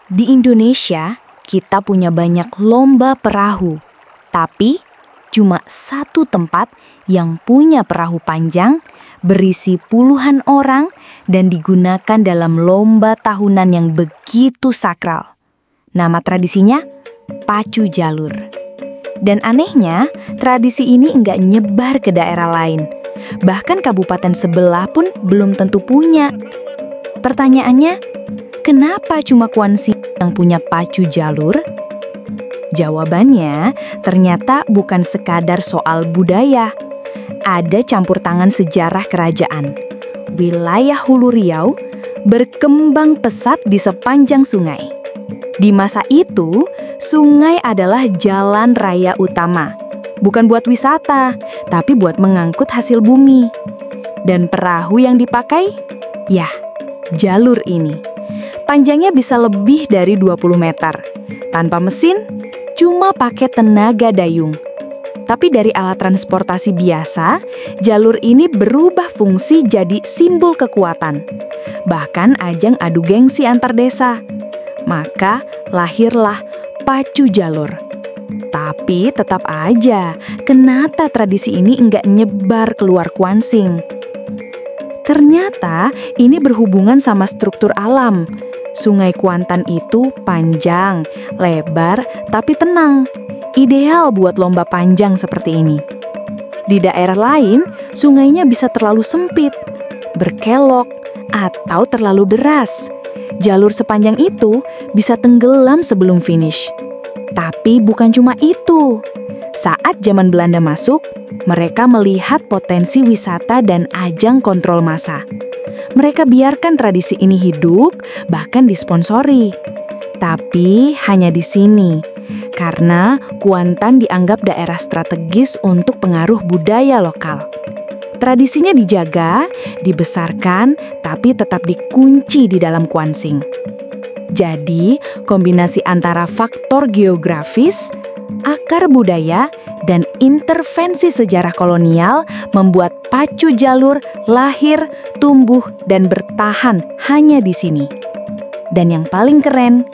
Di Indonesia, kita punya banyak lomba perahu. Tapi, cuma satu tempat yang punya perahu panjang, berisi puluhan orang, dan digunakan dalam lomba tahunan yang begitu sakral. Nama tradisinya, Pacu Jalur. Dan anehnya, tradisi ini nggak nyebar ke daerah lain. Bahkan kabupaten sebelah pun belum tentu punya. Pertanyaannya, kenapa cuma Kwansi yang punya pacu jalur? Jawabannya ternyata bukan sekadar soal budaya. Ada campur tangan sejarah kerajaan. Wilayah Hulu Riau berkembang pesat di sepanjang sungai. Di masa itu, sungai adalah jalan raya utama. Bukan buat wisata, tapi buat mengangkut hasil bumi. Dan perahu yang dipakai? Ya, jalur ini. Panjangnya bisa lebih dari 20 meter. Tanpa mesin, cuma pakai tenaga dayung. Tapi dari alat transportasi biasa, jalur ini berubah fungsi jadi simbol kekuatan. Bahkan ajang adu gengsi antar desa. Maka lahirlah Pacu Jalur. Tapi tetap aja, kenapa tradisi ini nggak nyebar keluar Kwansing? Ternyata ini berhubungan sama struktur alam. Sungai Kuantan itu panjang, lebar, tapi tenang. Ideal buat lomba panjang seperti ini. Di daerah lain, sungainya bisa terlalu sempit, berkelok, atau terlalu deras. Jalur sepanjang itu bisa tenggelam sebelum finish. Tapi bukan cuma itu. Saat zaman Belanda masuk, mereka melihat potensi wisata dan ajang kontrol massa. Mereka biarkan tradisi ini hidup, bahkan disponsori. Tapi hanya di sini, karena Kuantan dianggap daerah strategis untuk pengaruh budaya lokal. Tradisinya dijaga, dibesarkan, tapi tetap dikunci di dalam Kwansing. Jadi, kombinasi antara faktor geografis, akar budaya, dan intervensi sejarah kolonial membuat Pacu Jalur lahir, tumbuh, dan bertahan hanya di sini. Dan yang paling keren,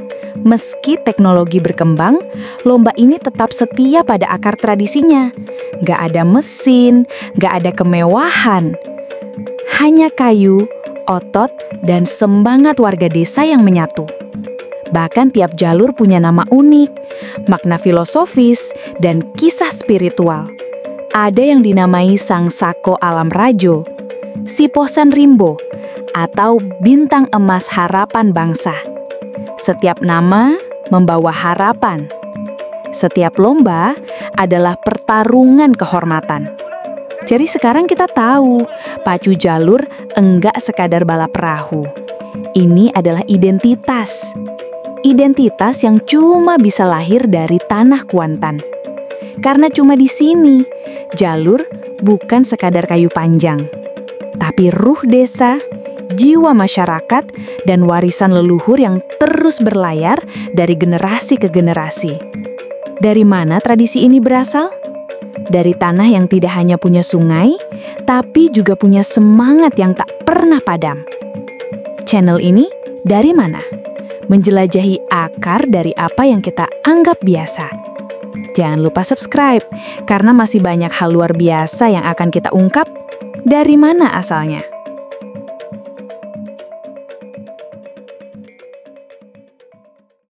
meski teknologi berkembang, lomba ini tetap setia pada akar tradisinya. Nggak ada mesin, nggak ada kemewahan. Hanya kayu, otot, dan semangat warga desa yang menyatu. Bahkan tiap jalur punya nama unik, makna filosofis, dan kisah spiritual. Ada yang dinamai Sang Sako Alam Rajo, Siposan Rimbo, atau Bintang Emas Harapan Bangsa. Setiap nama membawa harapan. Setiap lomba adalah pertarungan kehormatan. Jadi sekarang kita tahu, Pacu Jalur enggak sekadar balap perahu. Ini adalah identitas. Identitas yang cuma bisa lahir dari tanah Kuantan. Karena cuma di sini, jalur bukan sekadar kayu panjang. Tapi ruh desa, jiwa masyarakat, dan warisan leluhur yang terus berlayar dari generasi ke generasi. Dari mana tradisi ini berasal? Dari tanah yang tidak hanya punya sungai, tapi juga punya semangat yang tak pernah padam. Channel ini dari mana? Menjelajahi akar dari apa yang kita anggap biasa. Jangan lupa subscribe, karena masih banyak hal luar biasa yang akan kita ungkap. Dari mana asalnya?